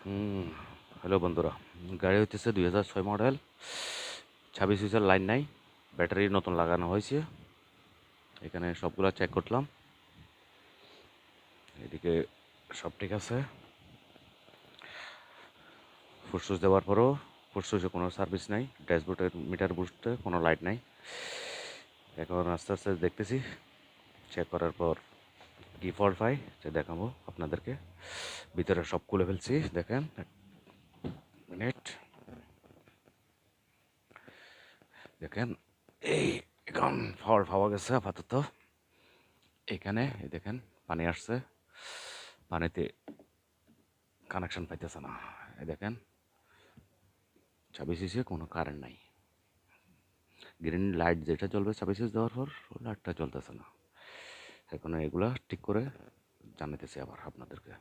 Hello বন্ধুরা, গাড়ি হইতেছে 2006 মডেল, 26 সুইচের লাইন নাই, ব্যাটারি নতুন লাগানো হয়েছে। এখানে সবগুলা চেক করলাম, এদিকে সব ঠিক আছে। ফুসফুস দেওয়ার পরও ফুসফুসে কোনো সার্ভিস নাই, ড্যাশবোর্ডের মিটার বুস্টে কোনো লাইট নাই। এখন আস্তে আস্তে দেখতেছি, চেক করার পর কি ফল্ট পাই যে দেখাবো আপনাদেরকে। ভিতরে সব খুলে ফেলছি, দেখেন এক মিনিট। দেখেন এই এখন ফল্ট পাওয়া গেছে আপাতত। এখানে এই দেখেন পানি আসছে, পানিতে কানেকশন পাইতেছে না। এই দেখেন 26 ইঞ্চে কোনো কারেন্ট নাই, গ্রিন লাইট যেটা জ্বলবে 26 ইঞ্চ দেওয়ার পর ওই লাইটটা জ্বলতেছে না। এখন এগুলা ঠিক করে জানাইতেছি আবার আপনাদেরকে।